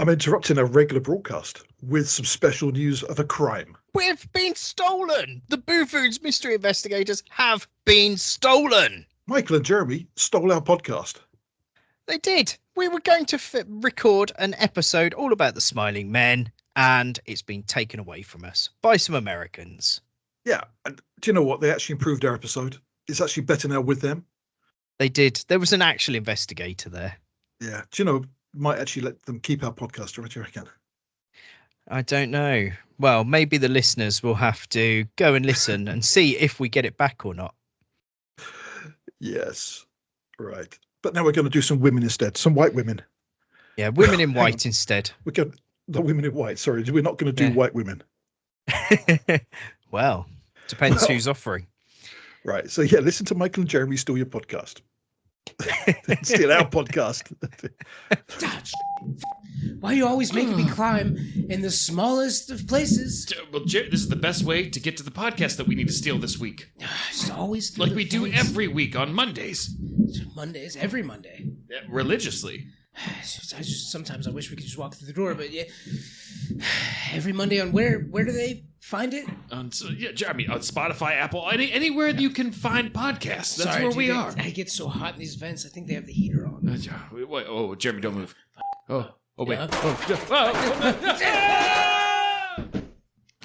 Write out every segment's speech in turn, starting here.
I'm interrupting a regular broadcast with some special news of a crime. We've been stolen! The Boo-Foons mystery investigators have been stolen! Michael and Jeremy stole our podcast. They did. We were going to record an episode all about the Smiling Men, and it's been taken away from us by some Americans. Yeah, and do you know what? They actually improved our episode. It's actually better now with them. They did. There was an actual investigator there. Yeah, do you know, might actually let them keep our podcast, what do you reckon? I don't know. Well, maybe the listeners will have to go and listen and see if we get it back or not. Yes, right. But now we're going to do some women instead, some white women. Yeah, women in white instead. We're going the women in white. Sorry, we're not going to do white women. Well, depends who's offering. Right. So yeah, listen to Michael and Jeremy steal your podcast. Steal our podcast. Why are you always making me climb in the smallest of places? Well, this is the best way to get to the podcast that we need to steal this week. It's always like we do every week on Mondays. Mondays, every Monday. Yeah, religiously. Sometimes I wish we could just walk through the door, but yeah. Every Monday on where do they find it? On Spotify, Apple, anywhere you can find podcasts. That's where we are. I get so hot in these vents. I think they have the heater on. Wait, Jeremy, don't move. Oh, wait.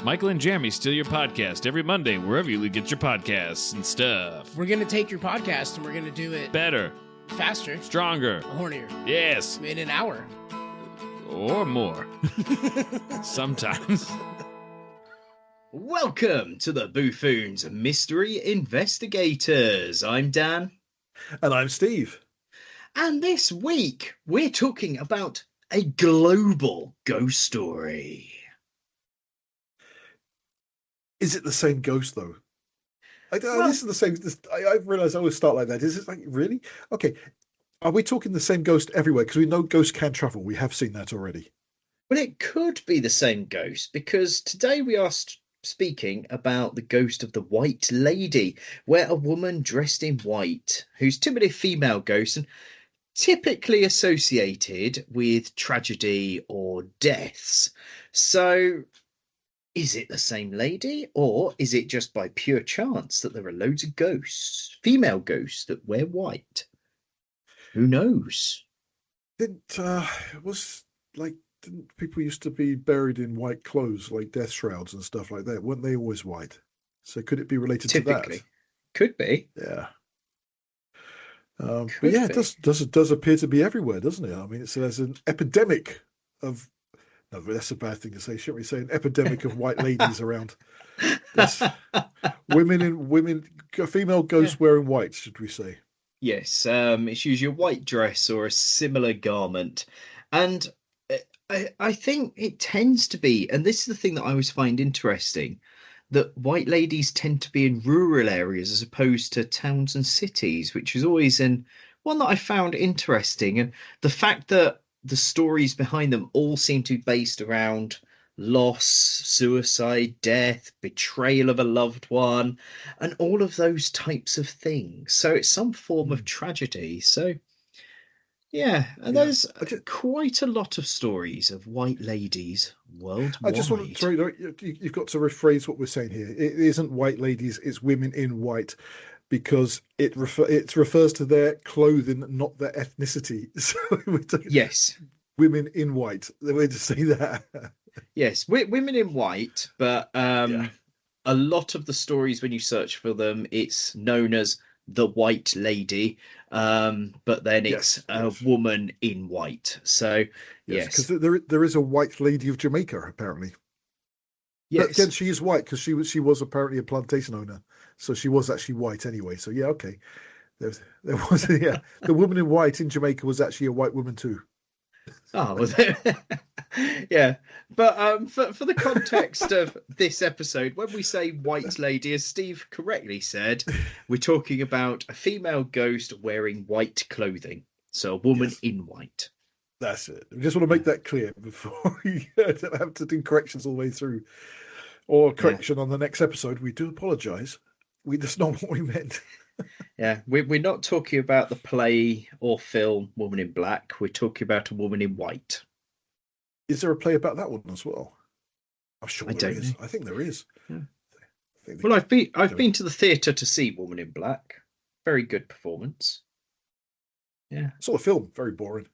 Michael and Jeremy steal your podcast every Monday, wherever you get your podcasts and stuff. We're gonna take your podcast and we're gonna do it better, faster, stronger, hornier. Yes, in an hour or more. Sometimes. Welcome to the Boo-Foons Mystery Investigators. I'm Dan. And I'm Steve. And this week, we're talking about a global ghost story. Is it the same ghost, though? This is the same. I realised I always start like that. Is it like, really? Okay. Are we talking the same ghost everywhere? Because we know ghosts can travel. We have seen that already. Well, it could be the same ghost, because today we are speaking about the ghost of the White Lady, where a woman dressed in white, who's typically a female ghost and typically associated with tragedy or deaths. So, is it the same lady, or is it just by pure chance that there are loads of ghosts, female ghosts, that wear white? Who knows? Didn't people used to be buried in white clothes, like death shrouds and stuff like that? Weren't they always white? So could it be related to that? Could be. Yeah. But yeah, it does appear to be everywhere, doesn't it? I mean, there's an epidemic of... No, but that's a bad thing to say, shouldn't we say? An epidemic of white ladies around. Female ghosts wearing white, should we say? Yes, it's usually a white dress or a similar garment. And I think it tends to be, and this is the thing that I always find interesting, that white ladies tend to be in rural areas as opposed to towns and cities, which is always one that I found interesting. And the fact that the stories behind them all seem to be based around loss, suicide, death, betrayal of a loved one, and all of those types of things. So it's some form of tragedy. So yeah, and there's quite a lot of stories of white ladies worldwide. I just want to you've got to rephrase what we're saying here. It isn't white ladies, it's women in white, because it refers to their clothing, not their ethnicity. So yes, women in white. The way to say that. Yes, women in white, but a lot of the stories, when you search for them, it's known as the White Lady, but then it's a woman in white. So because there is a White Lady of Jamaica, apparently. Yes, but again, she is white because she was apparently a plantation owner, so she was actually white anyway. So yeah, okay, there was the woman in white in Jamaica was actually a white woman too. Oh, was it? Yeah, but for the context of this episode, when we say white lady, as Steve correctly said, we're talking about a female ghost wearing white clothing. So a woman in white. That's it. I just want to make that clear before you don't have to do corrections all the way through, or correction on the next episode. We do apologise. That's not what we meant. Yeah, we're not talking about the play or film Woman in Black. We're talking about a woman in white. Is there a play about that one as well? I'm sure I there don't is. know. I think there is. Yeah. Well, I've been to the theatre to see Woman in Black. Very good performance. Yeah. Saw a film. Very boring.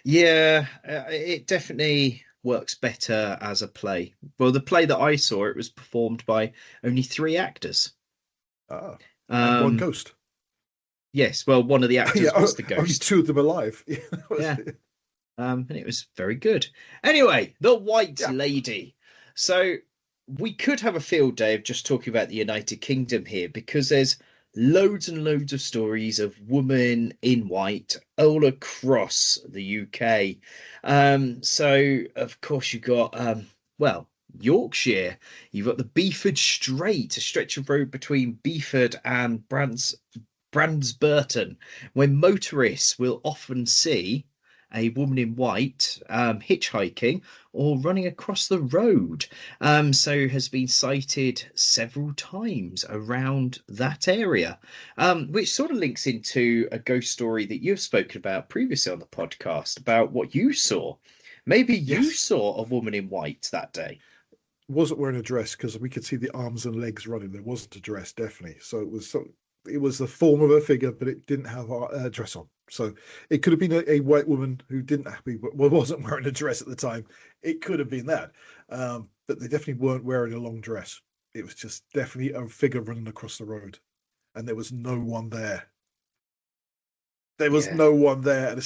Yeah, it definitely works better as a play. Well, the play that I saw, it was performed by only 3 actors. And one ghost. Yes, well, one of the actors was the Only ghost. 2 of them alive. Yeah. And it was very good. Anyway, the White Lady. So we could have a field day of just talking about the United Kingdom here, because there's loads and loads of stories of women in white all across the UK. So of course you've got Yorkshire. You've got the Beeford Strait, a stretch of road between Beeford and Brandsburton, where motorists will often see a woman in white hitchhiking or running across the road. So has been cited several times around that area, which sort of links into a ghost story that you've spoken about previously on the podcast about what you saw. Maybe you saw a woman in white that day. Wasn't wearing a dress because we could see the arms and legs running. There wasn't a dress, definitely. So it was the form of a figure, but it didn't have a dress on. So it could have been a white woman who wasn't wearing a dress at the time. It could have been that, but they definitely weren't wearing a long dress. It was just definitely a figure running across the road, and there was no one there. There was no one there, and I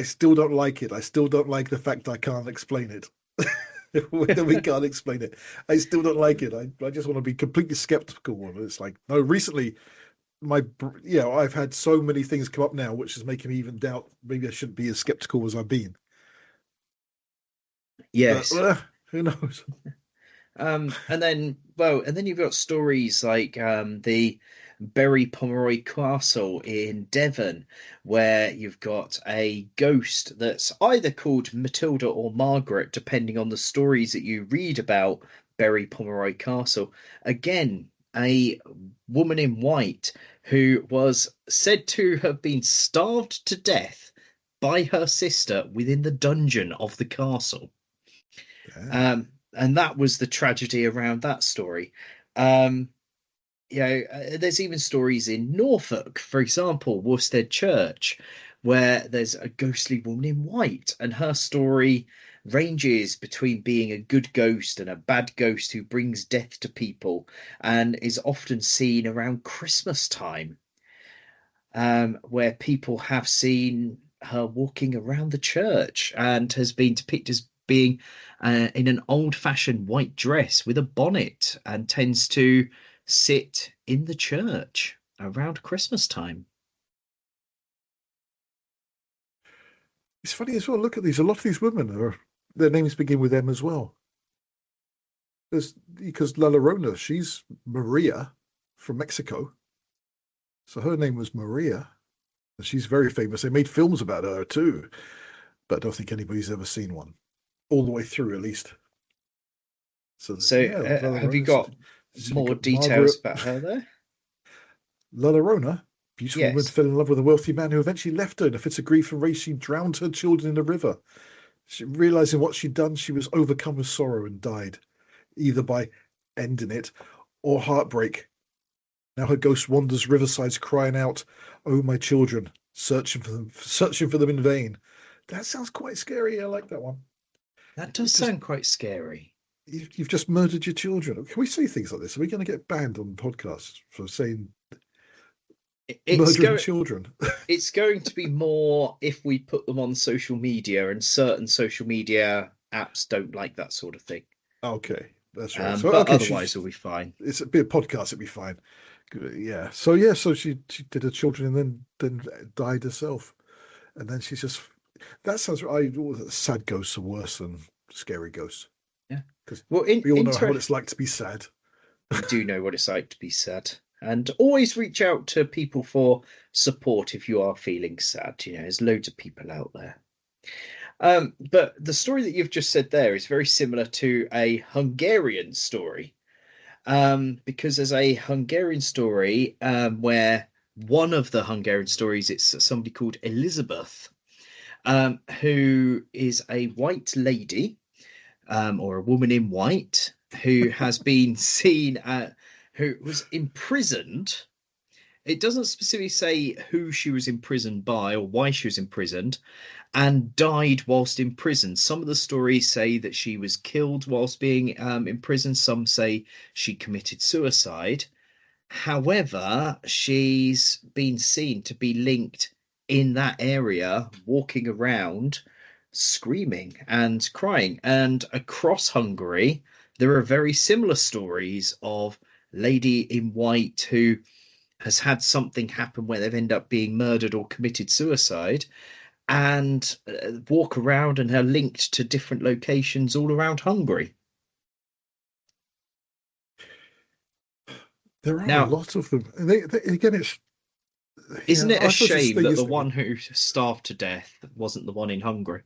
still don't like it. I still don't like the fact I can't explain it. We can't explain it. I still don't like it. I just want to be completely skeptical of it. It's like, no, recently I've had so many things come up now, which is making me even doubt maybe I shouldn't be as skeptical as I've been. Yes. But, who knows? And then you've got stories like the Bury Pomeroy Castle in Devon, where you've got a ghost that's either called Matilda or Margaret, depending on the stories that you read about Bury Pomeroy Castle. Again, a woman in white who was said to have been starved to death by her sister within the dungeon of the castle. Yeah. And that was the tragedy around that story. There's even stories in Norfolk, for example, Worstead Church, where there's a ghostly woman in white, and her story ranges between being a good ghost and a bad ghost who brings death to people, and is often seen around Christmas time, where people have seen her walking around the church and has been depicted as being in an old-fashioned white dress with a bonnet, and tends to sit in the church around Christmas time. It's funny as well. Look at these. A lot of these women their names begin with M as well. Because La Llorona, she's Maria from Mexico. So her name was Maria. And she's very famous. They made films about her too. But I don't think anybody's ever seen one. All the way through, at least. So have you got more details about her there? La Llorona, beautiful woman, fell in love with a wealthy man who eventually left her. In a fit of grief and rage, she drowned her children in the river. Realizing what she'd done, she was overcome with sorrow and died, either by ending it or heartbreak. Now her ghost wanders riversides, crying out, "Oh, my children," searching for them in vain. That sounds quite scary. I like that one. That does sound quite scary. You've just murdered your children. Can we say things like this? Are we going to get banned on podcasts for saying murdering children? It's going to be more if we put them on social media, and certain social media apps don't like that sort of thing. Okay, that's right. But otherwise, it'll be fine. It's a bit of podcast. It'll be fine. Yeah. So she did her children and then died herself, and then she's just. That sounds right. Sad ghosts are worse than scary ghosts. Yeah. Because we all know what it's like to be sad. We do know what it's like to be sad. And always reach out to people for support if you are feeling sad. There's loads of people out there. But the story that you've just said there is very similar to a Hungarian story. Because there's a Hungarian story where one of the Hungarian stories, it's somebody called Elizabeth. who is a white lady, or a woman in white, who has been seen who was imprisoned. It doesn't specifically say who she was imprisoned by or why she was imprisoned, and died whilst in prison. Some of the stories say that she was killed whilst being in prison. Some say she committed suicide. However, she's been seen to be linked in that area, walking around, screaming and crying. And across Hungary, there are very similar stories of lady in white who has had something happen where they've ended up being murdered or committed suicide, and walk around and are linked to different locations all around Hungary. There are Now, a lot of them. And again, it's... Isn't it a shame that the one who starved to death wasn't the one in Hungary?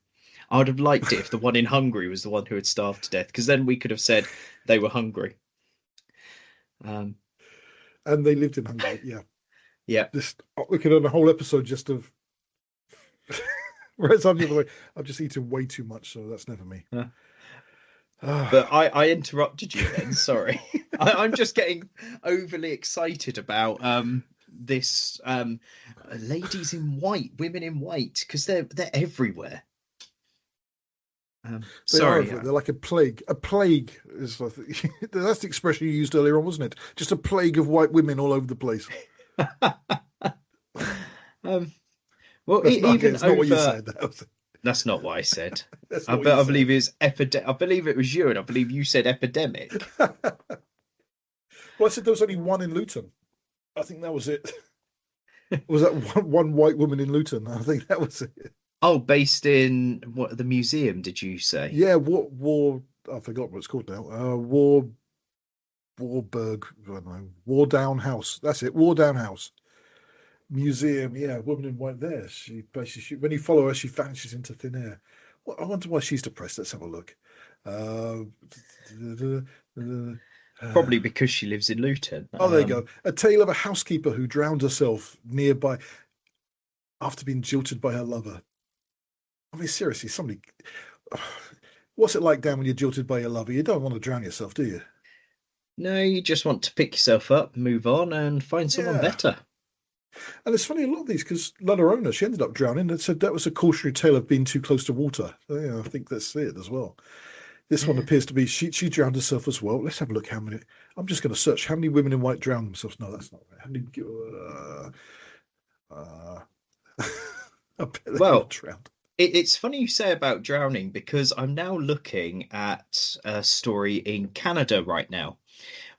I would have liked it if the one in Hungary was the one who had starved to death, because then we could have said they were hungry. And they lived in Hungary, yeah. Yeah. Just looking at a whole episode just of... Whereas I'm the other way. I've just eaten way too much, so that's never me. But I interrupted you then, sorry. I'm just getting overly excited about this ladies in white, women in white, because they're everywhere. Sorry, they're like a plague. A plague is that's the expression you used earlier on, wasn't it? Just a plague of white women all over the place. Well, that's even not what you said. That's not what I said. I believe it was I believe it was you, and I believe you said epidemic. Well, I said there was only one in Luton. I think that was it. Was that one white woman in Luton? I think that was it. Oh, based in what, the museum? Did you say? Yeah, war. I forgot what it's called now. Warburg. I don't know. Wardown House. That's it. Wardown House Museum. Yeah, woman in white. There. She basically, when you follow her, she vanishes into thin air. Well, I wonder why she's depressed. Let's have a look. Probably because she lives in Luton. Oh, there you go. A tale of a housekeeper who drowned herself nearby after being jilted by her lover. I mean, seriously, somebody... What's it like, Dan, when you're jilted by your lover? You don't want to drown yourself, do you? No, you just want to pick yourself up, move on, and find someone better. And it's funny, a lot of these, because La Llorona, she ended up drowning, and said that was a cautionary tale of being too close to water. Yeah, I think that's it as well. This one appears to be, she drowned herself as well. Let's have a look how many... I'm just going to search how many women in white drowned themselves. No, that's not right. How many... I bet they drowned. It's funny you say about drowning, because I'm now looking at a story in Canada right now,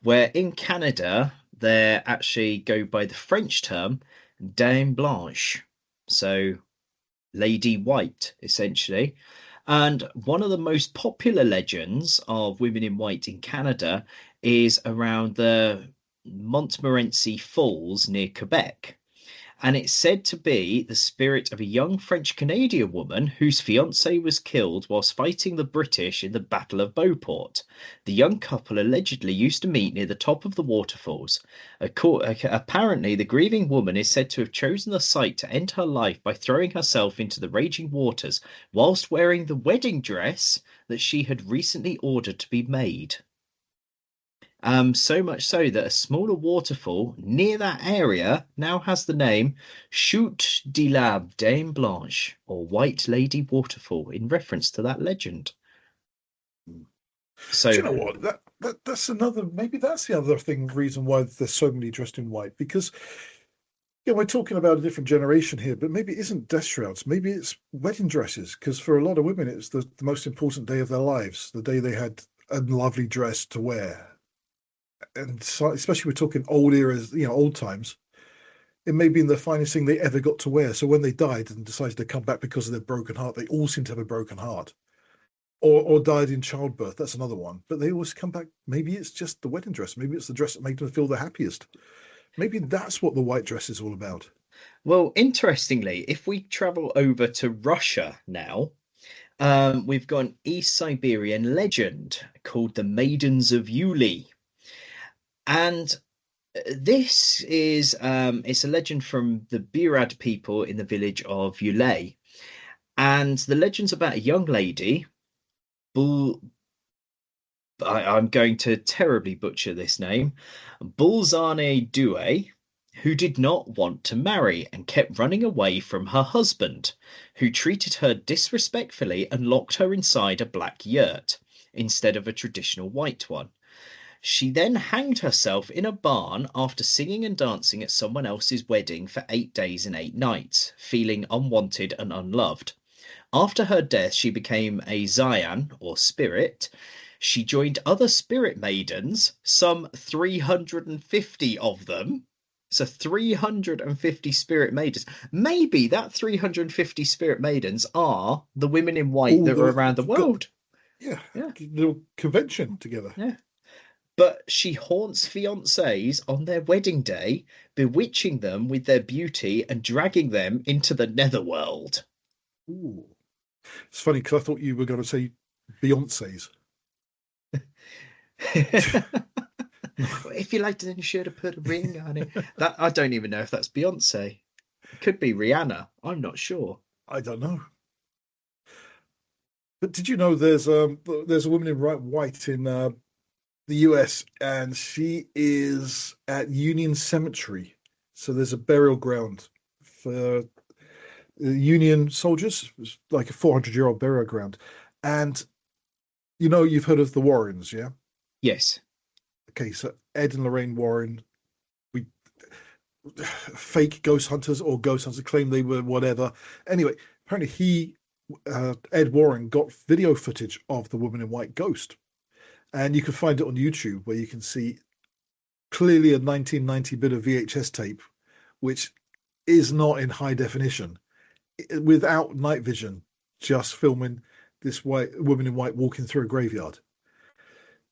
where in Canada, they actually go by the French term Dame Blanche. So, Lady White, essentially. And one of the most popular legends of women in white in Canada is around the Montmorency Falls near Quebec. And it's said to be the spirit of a young French-Canadian woman whose fiancé was killed whilst fighting the British in the Battle of Beauport. The young couple allegedly used to meet near the top of the waterfalls. Apparently, the grieving woman is said to have chosen the site to end her life by throwing herself into the raging waters whilst wearing the wedding dress that she had recently ordered to be made. So much so that a smaller waterfall near that area now has the name Chute de la Dame Blanche, or White Lady Waterfall, in reference to that legend. So, do you know what? That's another. Maybe that's the other reason why there's so many dressed in white. Because we're talking about a different generation here, but maybe it isn't death shrouds. Maybe it's wedding dresses. Because for a lot of women, it's the most important day of their lives, the day they had a lovely dress to wear. And so, especially we're talking old eras, old times, it may be the finest thing they ever got to wear. So when they died and decided to come back because of their broken heart, they all seem to have a broken heart, or died in childbirth. That's another one. But they always come back. Maybe it's just the wedding dress. Maybe it's the dress that made them feel the happiest. Maybe that's what the white dress is all about. Well, interestingly, if we travel over to Russia now, we've got an East Siberian legend called the Maidens of Yuli. And this is it's a legend from the Burad people in the village of Yulay. And the legend's about a young lady, Bull. I'm going to terribly butcher this name, Bulzane Due, who did not want to marry and kept running away from her husband, who treated her disrespectfully and locked her inside a black yurt instead of a traditional white one. She then hanged herself in a barn after singing and dancing at someone else's wedding for 8 days and 8 nights, feeling unwanted and unloved. After her death, she became a Zayan, or spirit. She joined other spirit maidens, some 350 of them. So 350 spirit maidens. Maybe that 350 spirit maidens are the women in white that are around the world. Yeah. Little convention together. Yeah. But she haunts fiancés on their wedding day, bewitching them with their beauty and dragging them into the netherworld. Ooh. It's funny because I thought you were going to say Beyonce's. If you liked it, then you should have put a ring on it. That I don't even know if that's Beyonce. It could be Rihanna. I'm not sure. I don't know. But did you know there's a woman in white in the US, and she is at Union Cemetery. So there's a burial ground for Union soldiers. It's like a 400-year-old burial ground. And you've heard of the Warrens, yeah? Yes. Okay, so Ed and Lorraine Warren, fake ghost hunters or ghost hunters claim they were whatever. Anyway, apparently Ed Warren got video footage of the woman in white ghost. And you can find it on YouTube where you can see clearly a 1990 bit of VHS tape, which is not in high definition, without night vision, just filming this woman in white walking through a graveyard.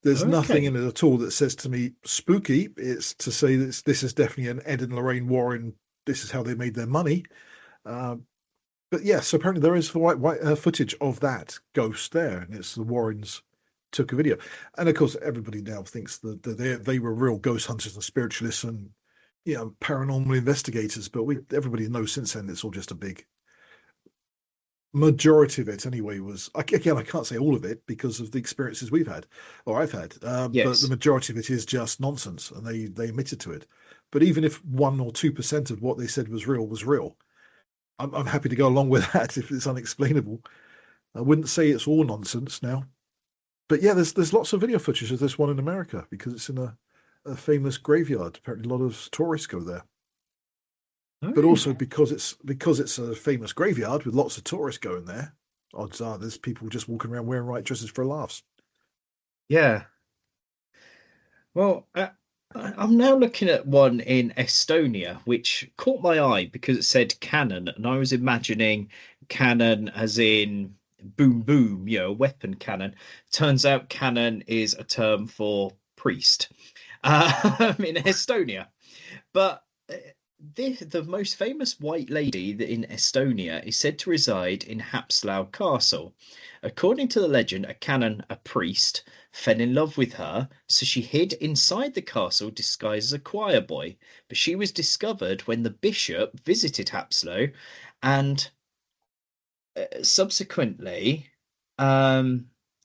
There's nothing in it at all that says to me spooky. It's to say this is definitely an Ed and Lorraine Warren. This is how they made their money. But yes, apparently there is white footage of that ghost there, and it's the Warrens took a video. And of course, everybody now thinks that they were real ghost hunters and spiritualists and paranormal investigators. But everybody knows since then it's all just a big. Majority of it anyway was, again, I can't say all of it because of the experiences we've had or I've had, yes. But the majority of it is just nonsense, and they admitted to it. But even if 1 or 2% of what they said was real, I'm happy to go along with that if it's unexplainable. I wouldn't say it's all nonsense now, but yeah, there's lots of video footage of this one in America because it's in a famous graveyard. Apparently a lot of tourists go there. But also because it's a famous graveyard with lots of tourists going there, odds are there's people just walking around wearing white dresses for laughs. Yeah. Well, I'm now looking at one in Estonia, which caught my eye because it said cannon, and I was imagining cannon as in boom boom, weapon cannon. Turns out cannon is a term for priest in Estonia. But the most famous white lady in Estonia is said to reside in Hapslau Castle. According to the legend, a canon, a priest, fell in love with her, so she hid inside the castle disguised as a choir boy. But she was discovered when the bishop visited Hapslau and subsequently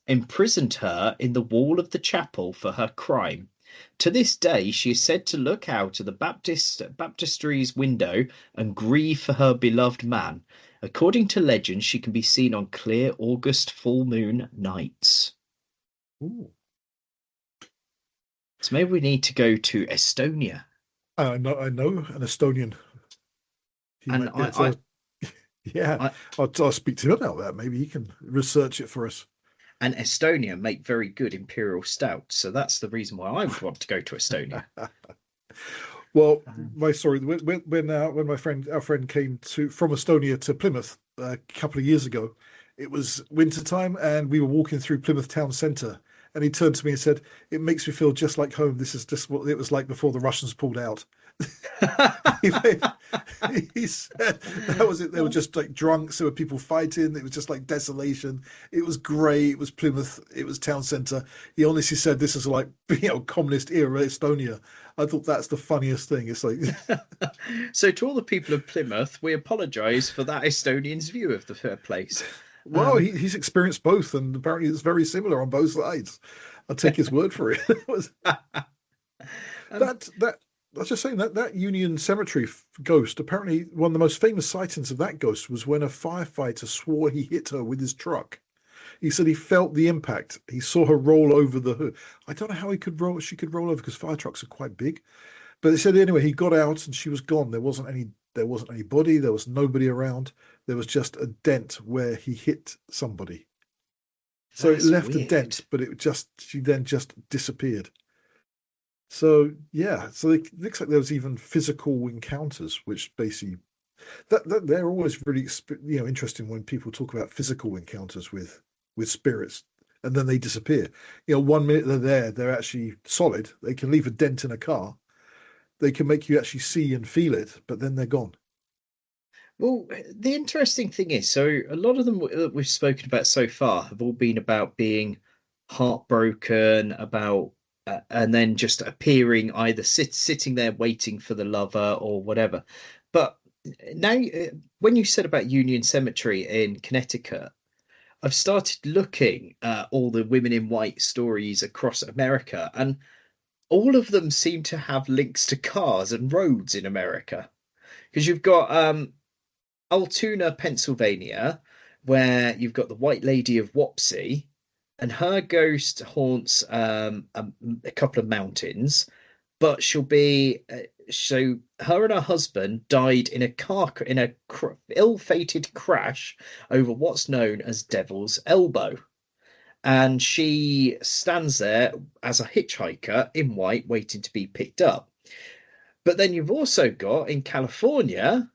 imprisoned her in the wall of the chapel for her crime. To this day, she is said to look out of the baptistry's window and grieve for her beloved man. According to legend, she can be seen on clear August full moon nights. Ooh. So maybe we need to go to Estonia. I know an Estonian. I'll speak to him about that. Maybe he can research it for us. And Estonia make very good imperial stouts, so that's the reason why I would want to go to Estonia. Well, my story when our friend came from Estonia to Plymouth a couple of years ago, it was winter time, and we were walking through Plymouth town centre, And he turned to me and said, "It makes me feel just like home. This is just what it was like before the Russians pulled out." he said that was it. They were just like drunks. There were people fighting. It was just like desolation. It was grey. It was Plymouth. It was town centre. He honestly said, "This is like, communist era Estonia." I thought that's the funniest thing. It's like, so to all the people of Plymouth, we apologise for that Estonian's view of the place. Well, he's experienced both, and apparently it's very similar on both sides. I'll take his word for it. That I was just saying that Union Cemetery ghost, apparently one of the most famous sightings of that ghost was when a firefighter swore he hit her with his truck. He said he felt the impact. He saw her roll over the hood. I don't know how she could roll over, because fire trucks are quite big. But they said anyway, he got out and she was gone. There wasn't any body. There was nobody around. There was just a dent where he hit somebody. So it left a dent, but she then just disappeared. So yeah, so it looks like there was even physical encounters, which basically that they're always really interesting when people talk about physical encounters with spirits, and then they disappear. 1 minute they're there, they're actually solid. They can leave a dent in a car. They can make you actually see and feel it, but then they're gone. Well, the interesting thing is, so a lot of them that we've spoken about so far have all been about being heartbroken, and then just appearing, either sitting there waiting for the lover or whatever. But now, when you said about Union Cemetery in Connecticut, I've started looking at all the women in white stories across America, and all of them seem to have links to cars and roads in America. Because you've got Altoona, Pennsylvania, where you've got the White Lady of Wapsie, and her ghost haunts a couple of mountains, but she'll be so her and her husband died in a ill-fated crash over what's known as Devil's Elbow, and she stands there as a hitchhiker in white waiting to be picked up. But then you've also got in California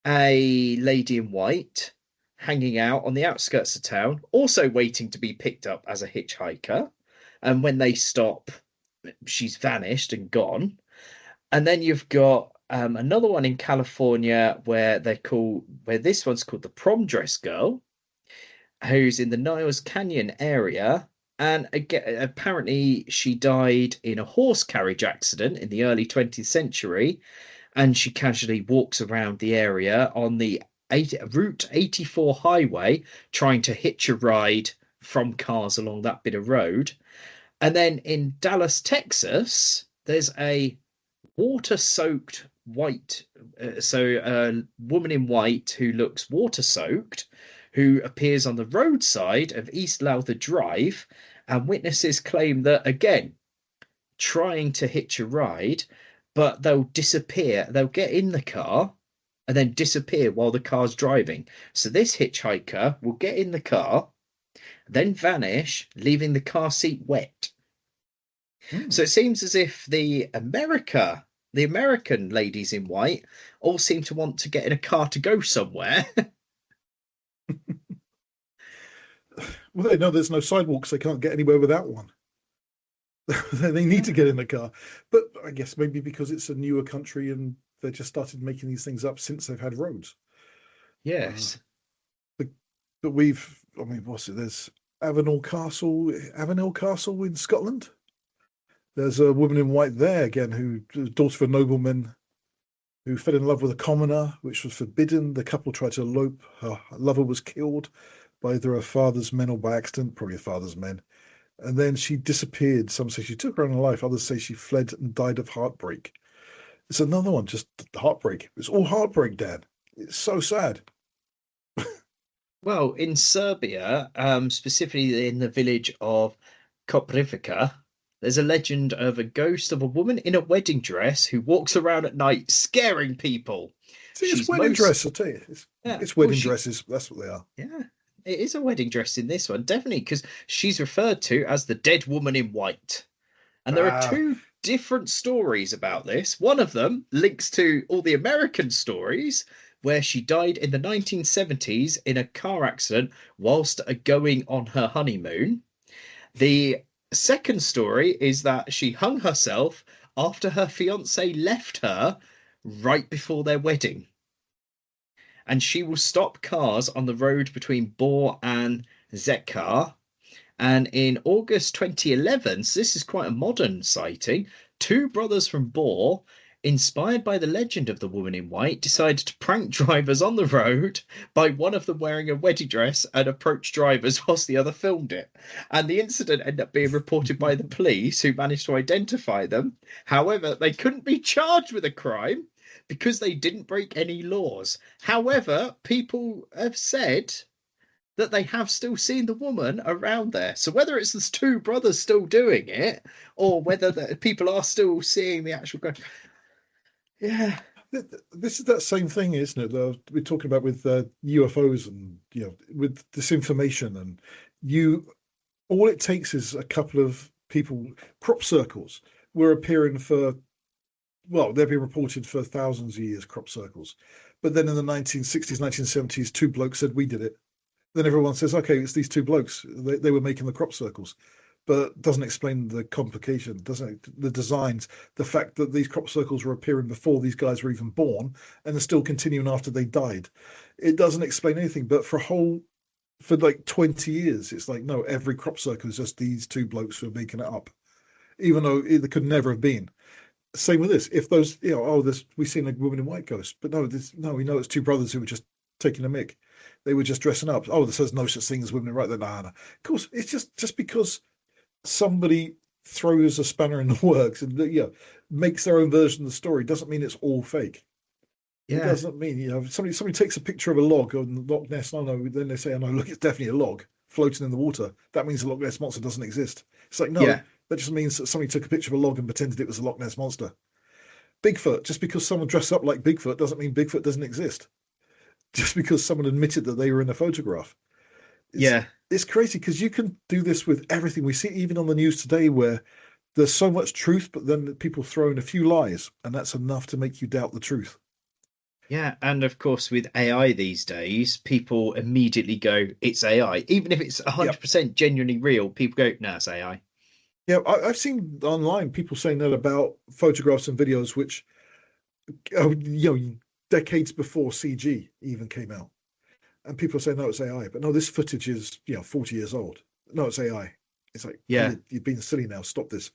a lady in white hanging out on the outskirts of town, also waiting to be picked up as a hitchhiker. And when they stop, she's vanished and gone. And then you've got another one in California where this one's called the Prom Dress Girl, who's in the Niles Canyon area. And again, apparently she died in a horse carriage accident in the early 20th century. And she casually walks around the area on the Route 84 highway, trying to hitch a ride from cars along that bit of road. And then in Dallas, Texas, there's a water-soaked white, a woman in white who looks water-soaked, who appears on the roadside of East Lowther Drive, and witnesses claim that, again, trying to hitch a ride, but they'll disappear. They'll get in the car and then disappear while the car's driving. So this hitchhiker will get in the car, then vanish, leaving the car seat wet. So it seems as if the American ladies in white all seem to want to get in a car to go somewhere. Well, they know there's no sidewalks. They can't get anywhere without one. They need to get in the car. But I guess maybe because it's a newer country and they just started making these things up since they've had roads. Yes. But what's it? There's Avenel Castle in Scotland. There's a woman in white there again, who was daughter of a nobleman who fell in love with a commoner, which was forbidden. The couple tried to elope. Her lover was killed by either her father's men or by accident, probably her father's men. And then she disappeared. Some say she took her own life. Others say she fled and died of heartbreak. It's another one, just heartbreak. It's all heartbreak, Dan. It's so sad. Well, in Serbia, specifically in the village of Koprivica, there's a legend of a ghost of a woman in a wedding dress who walks around at night scaring people. See, it's wedding dress, I'll tell you. It's wedding dresses. That's what they are. Yeah, it is a wedding dress in this one, definitely, because she's referred to as the dead woman in white. And there are two different stories about this. One of them links to all the American stories where she died in the 1970s in a car accident whilst going on her honeymoon. The Second story is that she hung herself after her fiance left her right before their wedding. And she will stop cars on the road between Bor and Zetkar. And in August 2011, so this is quite a modern sighting, two brothers from Bor, inspired by the legend of the woman in white, decided to prank drivers on the road by one of them wearing a wedding dress and approach drivers whilst the other filmed it. And the incident ended up being reported by the police, who managed to identify them. However, they couldn't be charged with a crime because they didn't break any laws. However, people have said that they have still seen the woman around there. So whether it's the two brothers still doing it, or whether the people are still seeing the actual guy, yeah, this is that same thing, isn't it? We're talking about with UFOs and with disinformation, and all it takes is a couple of people. Crop circles were appearing for, well, they've been reported for thousands of years. Crop circles, but then in the 1960s, 1970s, two blokes said we did it. Then everyone says, okay, it's these two blokes. They were making the crop circles, but doesn't explain the complication, doesn't the designs, the fact that these crop circles were appearing before these guys were even born and are still continuing after they died. It doesn't explain anything. But for like 20 years, it's like, no, every crop circle is just these two blokes who are making it up, even though it could never have been. Same with this. If those, we've seen a woman in white ghost, but no, we know it's two brothers who were just taking a mick. They were just dressing up. Oh, there's no such thing as women right there. Nah. Of course, it's just because somebody throws a spanner in the works and makes their own version of the story doesn't mean it's all fake. Yeah. It doesn't mean somebody takes a picture of a log on Loch Ness. No, then they say, oh no, look, it's definitely a log floating in the water. That means the Loch Ness monster doesn't exist. It's like, no, that just means that somebody took a picture of a log and pretended it was a Loch Ness monster. Bigfoot, just because someone dressed up like Bigfoot doesn't mean Bigfoot doesn't exist. Just because someone admitted that they were in a photograph. It's crazy because you can do this with everything. We see even on the news today where there's so much truth, but then people throw in a few lies, and that's enough to make you doubt the truth. Yeah, and of course with AI these days, people immediately go, it's AI. Even if it's 100% genuinely real, people go, no, it's AI. Yeah, I've seen online people saying that about photographs and videos which, decades before CG even came out. And people say, no, it's AI. But no, this footage is, 40 years old. No, it's AI. It's like, you've been silly now. Stop this.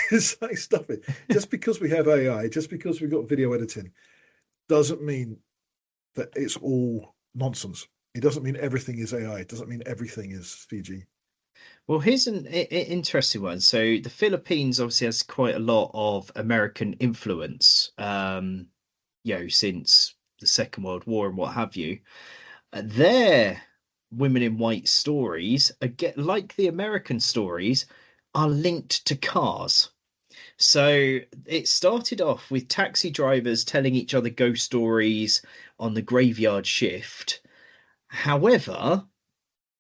It's like, stop it. Just because we have AI, just because we've got video editing, doesn't mean that it's all nonsense. It doesn't mean everything is AI. It doesn't mean everything is CG. Well, here's an interesting one. So the Philippines obviously has quite a lot of American influence, since the Second World War and what have you. Their women in white stories, again, like the American stories, are linked to cars. So it started off with taxi drivers telling each other ghost stories on the graveyard shift. However,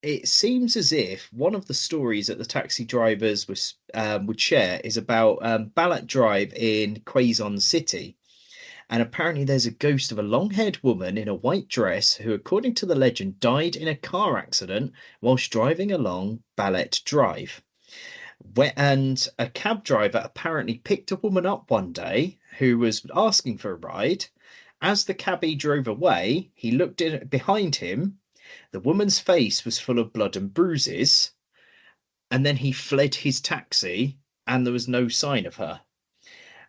it seems as if one of the stories that the taxi drivers would share is about Ballarat Drive in Quezon City. And apparently there's a ghost of a long-haired woman in a white dress who, according to the legend, died in a car accident whilst driving along Ballarat Drive. And a cab driver apparently picked a woman up one day who was asking for a ride. As the cabbie drove away, he looked behind him. The woman's face was full of blood and bruises. And then he fled his taxi and there was no sign of her.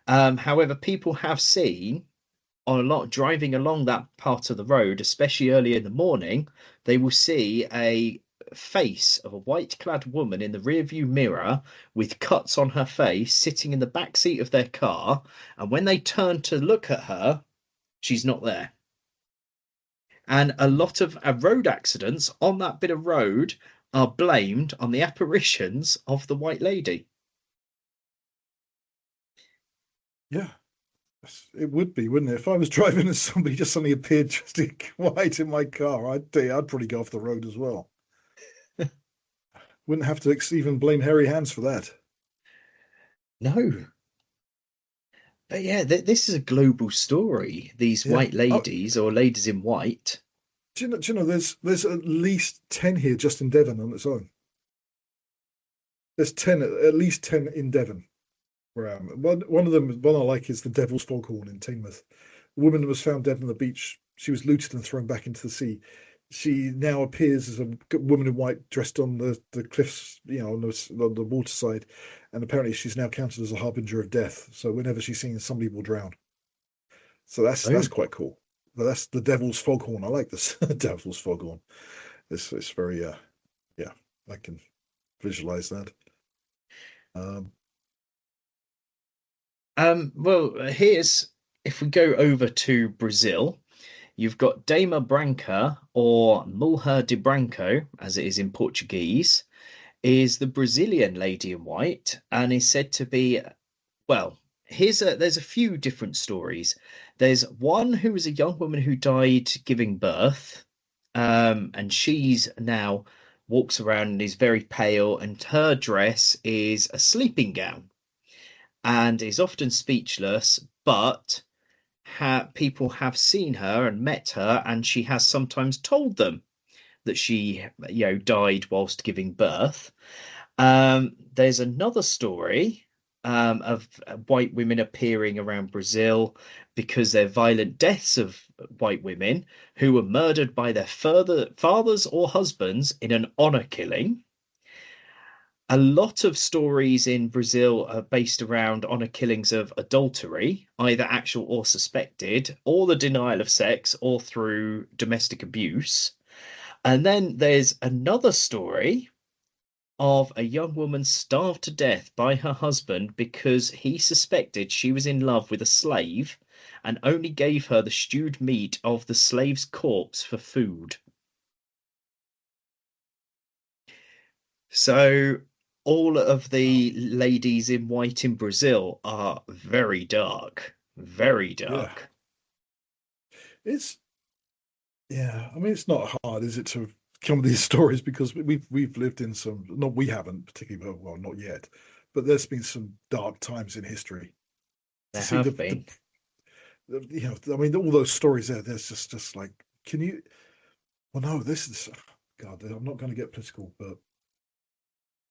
However, people have seen driving along that part of the road, especially early in the morning, they will see a face of a white-clad woman in the rearview mirror with cuts on her face sitting in the back seat of their car. And when they turn to look at her, she's not there. And a lot of road accidents on that bit of road are blamed on the apparitions of the white lady. Yeah, it would be, wouldn't it? If I was driving and somebody just suddenly appeared just in white in my car, I'd probably go off the road as well. Wouldn't have to even blame hairy hands for that. No. But yeah, this is a global story. These white ladies or ladies in white. Do you know? There's at least 10 here just in Devon on its own. There's 10, at least 10 in Devon. Where I am. One of them, one I like, is the Devil's Foghorn in Teignmouth. A woman was found dead on the beach. She was looted and thrown back into the sea. She now appears as a woman in white dressed on the cliffs, on the waterside, and apparently she's now counted as a harbinger of death. So whenever she's seen, somebody will drown. So that's quite cool. But that's the Devil's Foghorn. I like this Devil's Foghorn. It's very yeah, I can visualize that. Well, if we go over to Brazil, you've got Dama Branca, or Mulher de Branco, as it is in Portuguese, is the Brazilian lady in white, and is said to be, well, there's a few different stories. There's one who was a young woman who died giving birth, and she's now walks around and is very pale, and her dress is a sleeping gown and is often speechless, but people have seen her and met her, and she has sometimes told them that she, died whilst giving birth. There's another story of white women appearing around Brazil because they're violent deaths of white women who were murdered by their fathers or husbands in an honor killing. A lot of stories in Brazil are based around honor killings of adultery, either actual or suspected, or the denial of sex, or through domestic abuse. And then there's another story of a young woman starved to death by her husband because he suspected she was in love with a slave and only gave her the stewed meat of the slave's corpse for food. So all of the ladies in white in Brazil are very dark, very dark. I mean, it's not hard, is it, to come with these stories, because we've lived in some, not we haven't particularly, well, not yet, but there's been some dark times in history. There have been. I mean, all those stories there's just like, can you? Well, no, this is, God, I'm not going to get political, but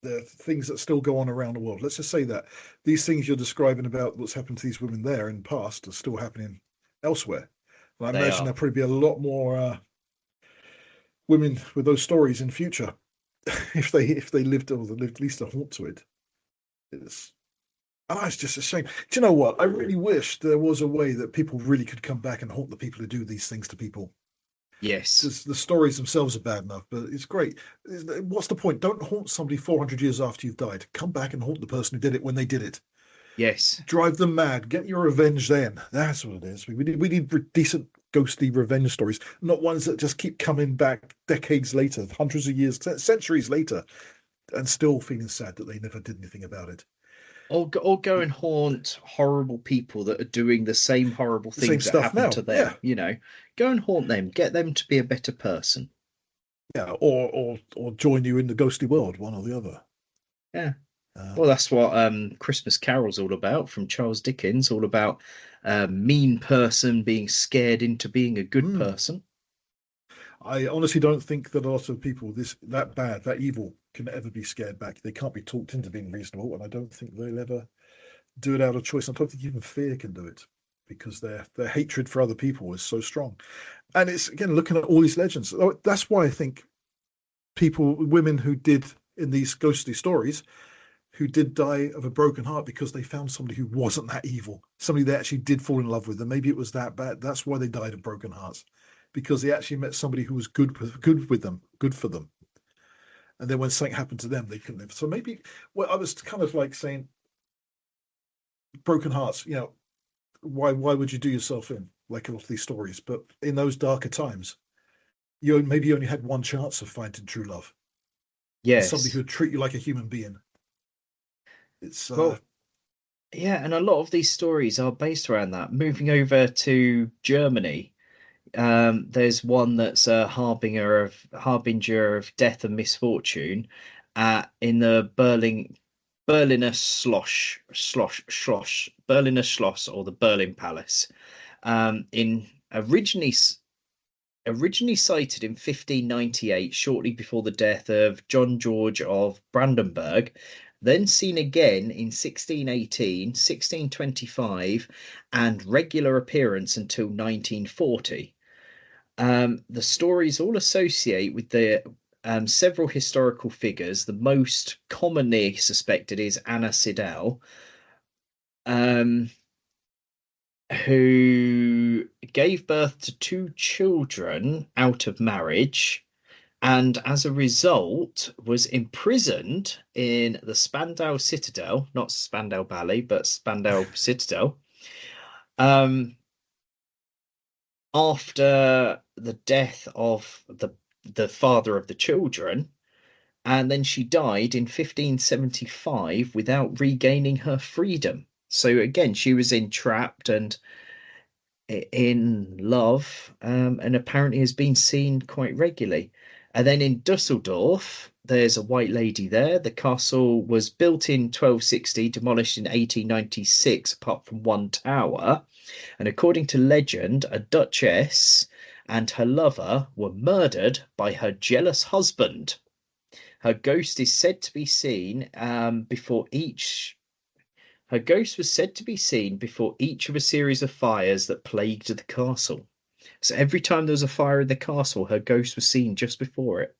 the things that still go on around the world. Let's just say that these things you're describing about what's happened to these women there in the past are still happening elsewhere. And I imagine there'll probably be a lot more women with those stories in future if they lived, or lived at least a haunt to it. It's just a shame. Do you know what? I really wish there was a way that people really could come back and haunt the people who do these things to people. Yes. Because the stories themselves are bad enough, but it's great. What's the point? Don't haunt somebody 400 years after you've died. Come back and haunt the person who did it when they did it. Yes. Drive them mad. Get your revenge then. That's what it is. We need decent ghostly revenge stories, not ones that just keep coming back decades later, hundreds of years, centuries later, and still feeling sad that they never did anything about it. Or go and haunt horrible people that are doing the same horrible things that happen to them. Yeah. Go and haunt them. Get them to be a better person. Yeah, or join you in the ghostly world, one or the other. Yeah. Well, that's what Christmas Carol's all about, from Charles Dickens. All about a mean person being scared into being a good person. I honestly don't think that a lot of people that bad, that evil, can ever be scared back. They can't be talked into being reasonable, and I don't think they'll ever do it out of choice. I don't think even fear can do it, because their hatred for other people is so strong. And it's, again, looking at all these legends. That's why I think women who did, in these ghostly stories, who did die of a broken heart because they found somebody who wasn't that evil, somebody they actually did fall in love with, and maybe it was that bad. That's why they died of broken hearts, because they actually met somebody who was good with them, good for them. And then when something happened to them, they couldn't live. So maybe, well, I was kind of like saying, broken hearts, why would you do yourself in, like a lot of these stories? But in those darker times, you maybe only had one chance of finding true love. Yes. Somebody who would treat you like a human being. It's yeah, and a lot of these stories are based around that. Moving over to Germany, there's one that's a harbinger of death and misfortune in the Berliner Schloss, Berliner Schloss, or the Berlin Palace. Originally cited in 1598, shortly before the death of John George of Brandenburg, then seen again in 1618, 1625, and regular appearance until 1940. The stories all associate with the several historical figures. The most commonly suspected is Anna Siddell, who gave birth to 2 children out of marriage, and as a result was imprisoned in the Spandau Citadel, not Spandau Ballet, but Spandau Citadel, after the death of the father of the children, and then she died in 1575 without regaining her freedom. So again, she was entrapped and in love, and apparently has been seen quite regularly. And then in Dusseldorf, there's a white lady there. The castle was built in 1260, demolished in 1896, apart from one tower. And according to legend, a duchess and her lover were murdered by her jealous husband. Her ghost is said to be seen before each. Her ghost was said to be seen before each of a series of fires that plagued the castle. So every time there was a fire in the castle, her ghost was seen just before it.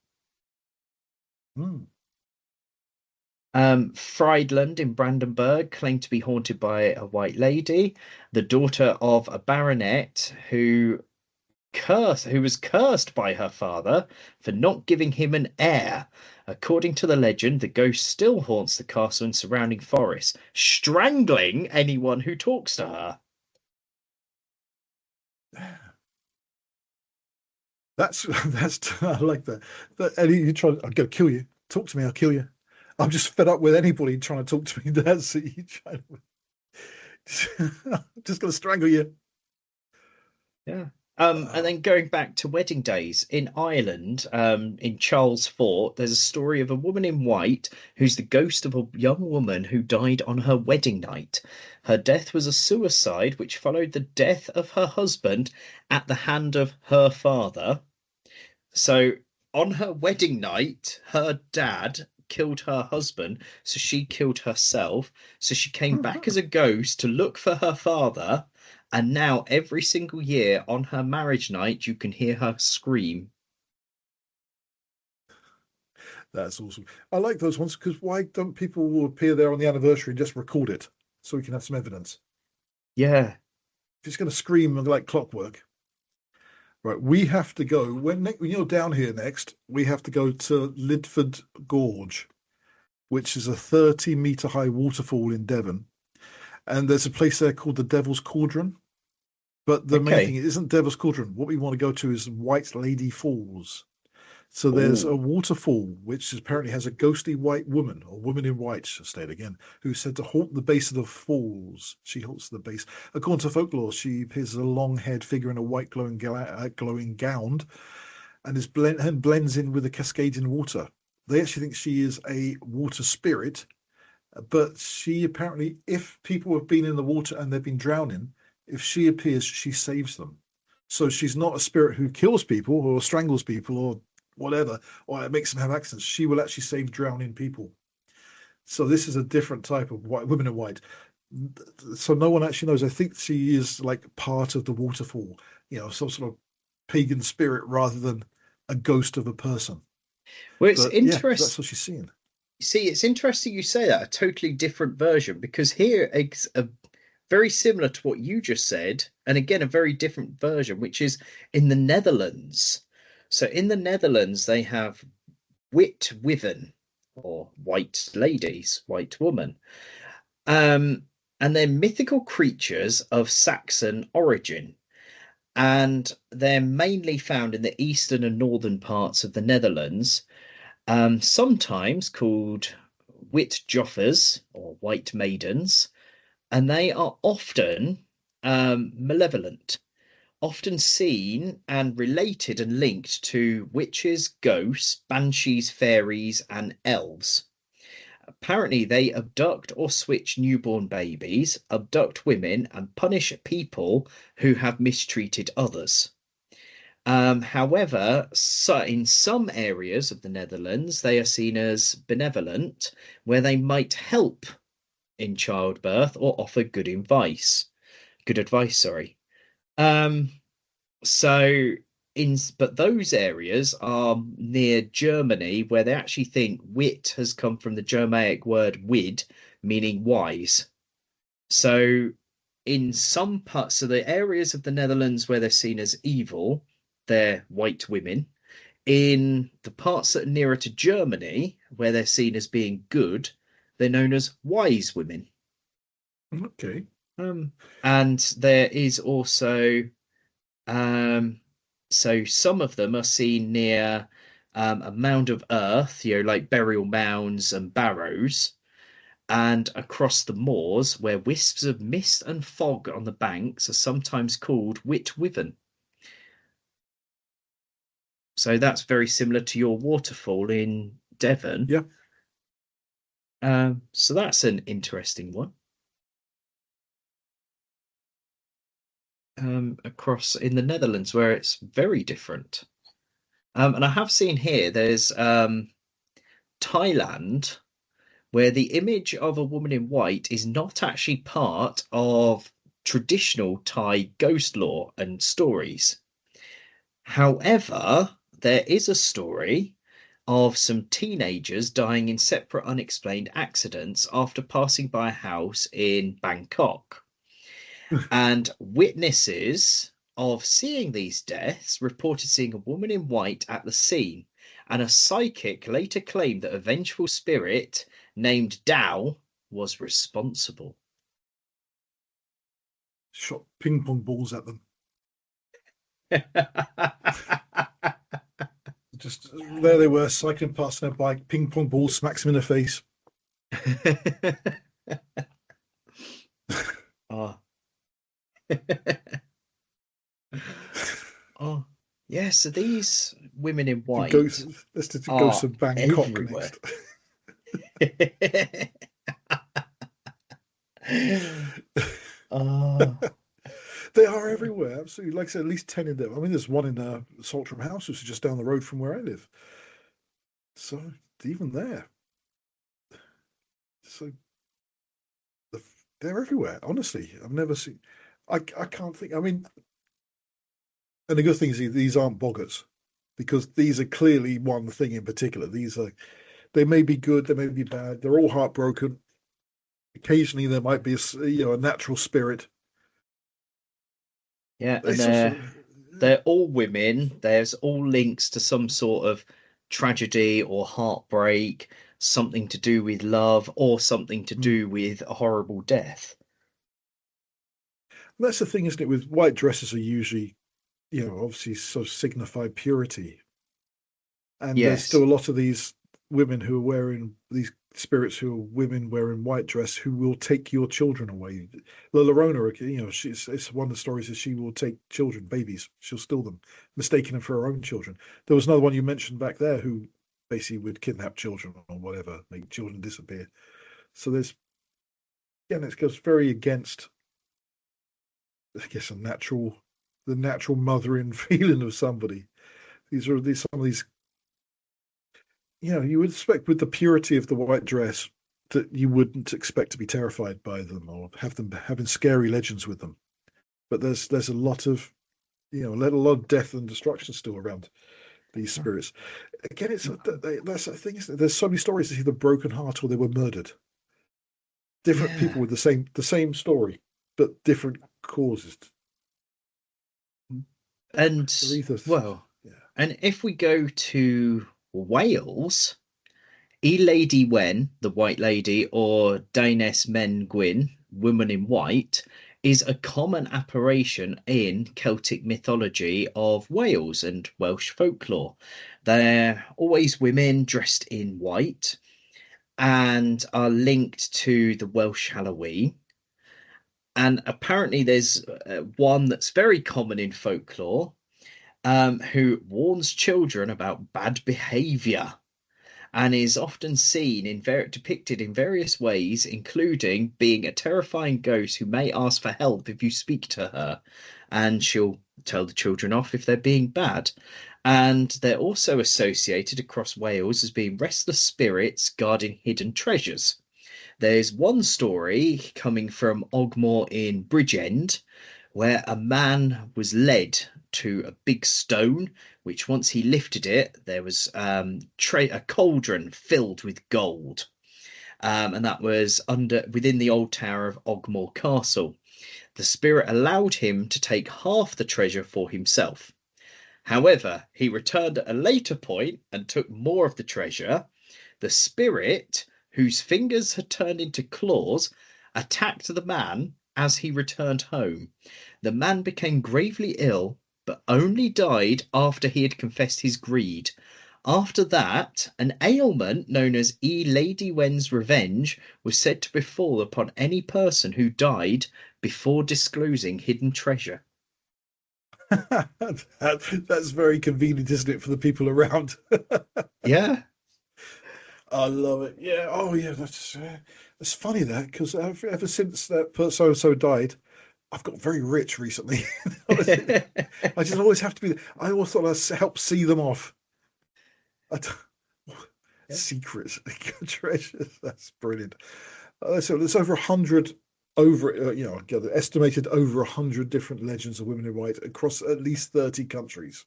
Friedland in Brandenburg claimed to be haunted by a white lady, the daughter of a baronet who was cursed by her father for not giving him an heir. According to the legend, the ghost still haunts the castle and surrounding forests, strangling anyone who talks to her. That's I like that. Eddie, you try. I'm gonna kill you. Talk to me. I'll kill you. I'm just fed up with anybody trying to talk to me. That's it. Just gonna strangle you. Yeah. And then going back to wedding days in Ireland, in Charles Fort, there's a story of a woman in white who's the ghost of a young woman who died on her wedding night. Her death was a suicide which followed the death of her husband at the hand of her father. So on her wedding night, her dad killed her husband, so she killed herself. So she came back as a ghost to look for her father. And now every single year on her marriage night, you can hear her scream. That's awesome. I like those ones because why don't people appear there on the anniversary and just record it so we can have some evidence? Yeah. If it's going to scream like clockwork. Right, we have to go. When you're down here next, we have to go to Lidford Gorge, which is a 30-meter high waterfall in Devon. And there's a place there called the Devil's Cauldron. But the main thing, it isn't Devil's Cauldron. What we want to go to is White Lady Falls. So there's a waterfall which apparently has a ghostly white woman, or woman in white, I'll say it again, who's said to haunt the base of the falls. She haunts the base. According to folklore, she appears as a long-haired figure in a white glowing gown and blends in with the cascading water. They actually think she is a water spirit, but she apparently, if people have been in the water and they've been drowning, if she appears, she saves them. So she's not a spirit who kills people or strangles people or whatever, or it makes them have accidents. She will actually save drowning people. So this is a different type of white women in white. So no one actually knows. I think she is like part of the waterfall, some sort of pagan spirit rather than a ghost of a person. Well, it's interesting. Yeah, that's what she's seeing. See, it's interesting you say that, a totally different version, because here it's very similar to what you just said, and again, a very different version, which is in the Netherlands. So in the Netherlands, they have wit women, or white ladies, white woman. And they're mythical creatures of Saxon origin. And they're mainly found in the eastern and northern parts of the Netherlands, sometimes called wit joffers, or white maidens. And they are often malevolent, often seen and related and linked to witches, ghosts, banshees, fairies, and elves. Apparently, they abduct or switch newborn babies, abduct women, and punish people who have mistreated others. However, in some areas of the Netherlands, they are seen as benevolent, where they might help in childbirth or offer good advice. Good advice, sorry. So but those areas are near Germany, where they actually think wit has come from the Germanic word wid, meaning wise. So in some parts, so the areas of the Netherlands where they're seen as evil, they're white women. In the parts that are nearer to Germany, where they're seen as being good, they're known as wise women. Okay. And there is also so some of them are seen near a mound of earth, like burial mounds and barrows, and across the moors where wisps of mist and fog on the banks are sometimes called witwyvern. So that's very similar to your waterfall in Devon. Yeah. So that's an interesting one. Across in the Netherlands, where it's very different. And I have seen here there's Thailand, where the image of a woman in white is not actually part of traditional Thai ghost lore and stories. However, there is a story of some teenagers dying in separate unexplained accidents after passing by a house in Bangkok. And witnesses of seeing these deaths reported seeing a woman in white at the scene, and a psychic later claimed that a vengeful spirit named Dao was responsible. Shot ping pong balls at them. Just there they were, cycling past their bike, ping pong ball smacks them in the face. Oh. Oh, yeah. So these women in white let's go to Bangkok everywhere. Next. They are everywhere, absolutely. Like I said, at least 10 in there. I mean, there's one in Saltram House, which is just down the road from where I live. So even there, so they're everywhere. Honestly, I've never seen. I can't think. I mean, and the good thing is these aren't boggarts, because these are clearly one thing in particular. They may be good, they may be bad. They're all heartbroken. Occasionally, there might be a natural spirit. Yeah, and they're all women. There's all links to some sort of tragedy or heartbreak, something to do with love, or something to do with a horrible death. And that's the thing, isn't it? With white dresses are usually, obviously sort of signify purity. And Yes. There's still a lot of these women who are wearing these spirits who are women wearing white dress who will take your children away. La Llorona, it's one of the stories is she will take children, babies, she'll steal them, mistaking them for her own children. There was another one you mentioned back there who basically would kidnap children or whatever, make children disappear. So it goes very against, I guess, the natural mothering feeling of somebody. Some of these. You would expect with the purity of the white dress that you wouldn't expect to be terrified by them or have them having scary legends with them. But there's a lot of, a lot of death and destruction still around these spirits. Again, that's the thing, isn't it? There's so many stories of either broken heart or they were murdered. Different people with the same story, but different causes. And and if we go to Wales, Lady Wen, the White Lady, or Danes Men Gwyn, Woman in White, is a common apparition in Celtic mythology of Wales and Welsh folklore. They're always women dressed in white and are linked to the Welsh Halloween. And apparently there's one that's very common in folklore, who warns children about bad behavior. and is often seen depicted in various ways, including being a terrifying ghost who may ask for help if you speak to her, and she'll tell the children off if they're being bad. And they're also associated across Wales as being restless spirits guarding hidden treasures. There's one story coming from Ogmore in Bridgend, where a man was led to a big stone, which once he lifted it, there was a cauldron filled with gold. And that was within the old tower of Ogmore Castle. The spirit allowed him to take half the treasure for himself. However, he returned at a later point and took more of the treasure. The spirit, whose fingers had turned into claws, attacked the man as he returned home. The man became gravely ill, but only died after he had confessed his greed. After that, an ailment known as Lady Wen's Revenge was said to befall upon any person who died before disclosing hidden treasure. That's very convenient, isn't it, for the people around? Yeah. I love it. Yeah. Oh, yeah. That's funny that, because ever since that so-and-so died, I've got very rich recently. I just always have to be. I always thought I'd help see them off. Secrets, treasures. That's brilliant. So there's over 100. Estimated over 100 different legends of women in white across at least 30 countries,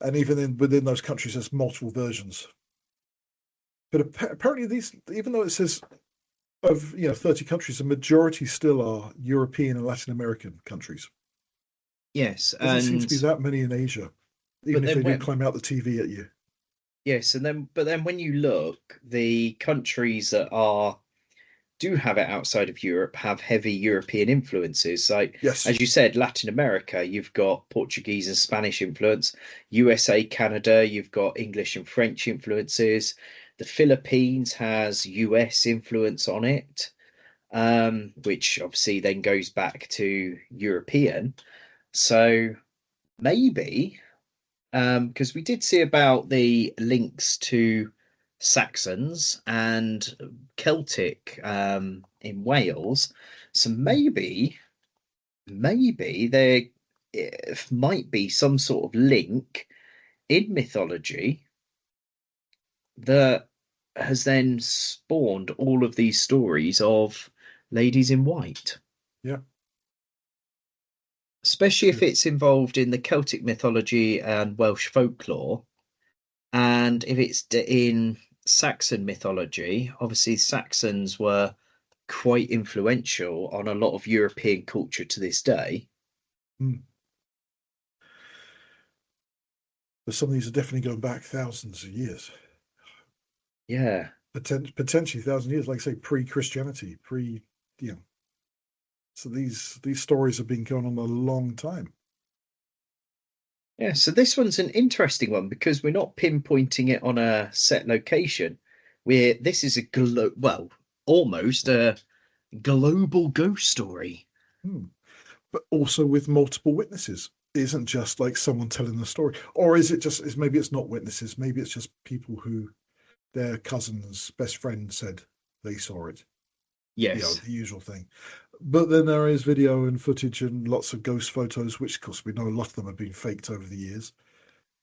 and even within those countries, there's multiple versions. But apparently, these, even though it says of 30 countries, the majority still are European and Latin American countries. Yes, doesn't seem to be that many in Asia, even if they do climb out the TV at you. Yes, but then when you look, the countries that do have it outside of Europe have heavy European influences. Like, yes, as you said, Latin America, you've got Portuguese and Spanish influence. USA, Canada, you've got English and French influences. The Philippines has US influence on it, which obviously then goes back to European. So maybe, because we did see about the links to Saxons and Celtic in Wales. So maybe there might be some sort of link in mythology that has then spawned all of these stories of ladies in white. Yeah. Especially if it's involved in the Celtic mythology and Welsh folklore. And if it's in Saxon mythology, obviously Saxons were quite influential on a lot of European culture to this day. But some of these are definitely going back thousands of years. Yeah. Potentially 1,000 years, like say pre-Christianity, So these stories have been going on a long time. Yeah, so this one's an interesting one because we're not pinpointing it on a set location. This is almost a global ghost story. But also with multiple witnesses. It isn't just like someone telling the story. Or is it maybe it's not witnesses, maybe it's just people who their cousin's best friend said they saw it. Yes. The usual thing. But then there is video and footage and lots of ghost photos, which of course we know a lot of them have been faked over the years.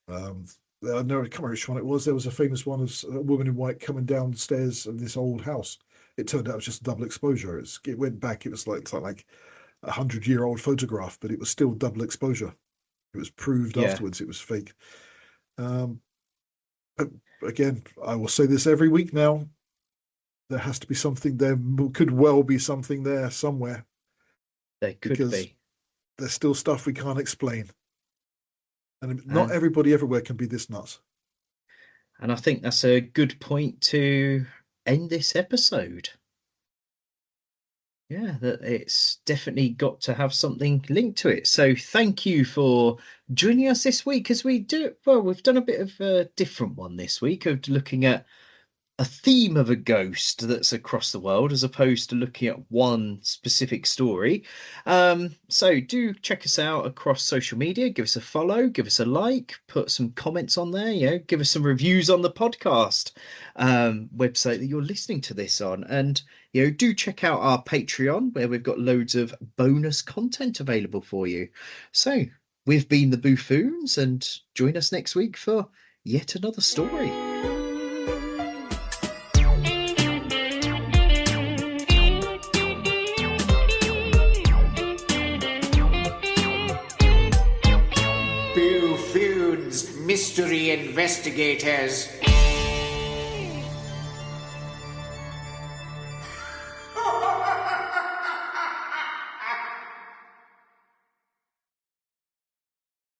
I can't remember which one it was. There was a famous one of a woman in white coming downstairs of this old house. It turned out it was just double exposure. It went back. It was like 100-year-old photograph, but it was still double exposure. It was proved afterwards it was fake. But again, I will say this every week now. There has to be something there. Could well be something there somewhere. There could be. There's still stuff we can't explain. And not everybody everywhere can be this nuts. And I think that's a good point to end this episode. Yeah, that it's definitely got to have something linked to it. So thank you for joining us this week as we do. Well, we've done a bit of a different one this week of looking at a theme of a ghost that's across the world, as opposed to looking at one specific story. So do check us out across social media. Give us a follow, give us a like, put some comments on there. Give us some reviews on the podcast website that you're listening to this on, and do check out our Patreon, where we've got loads of bonus content available for you. So we've been the Boo-Foons, and join us next week for yet another story. Boo-Foons, mystery investigators.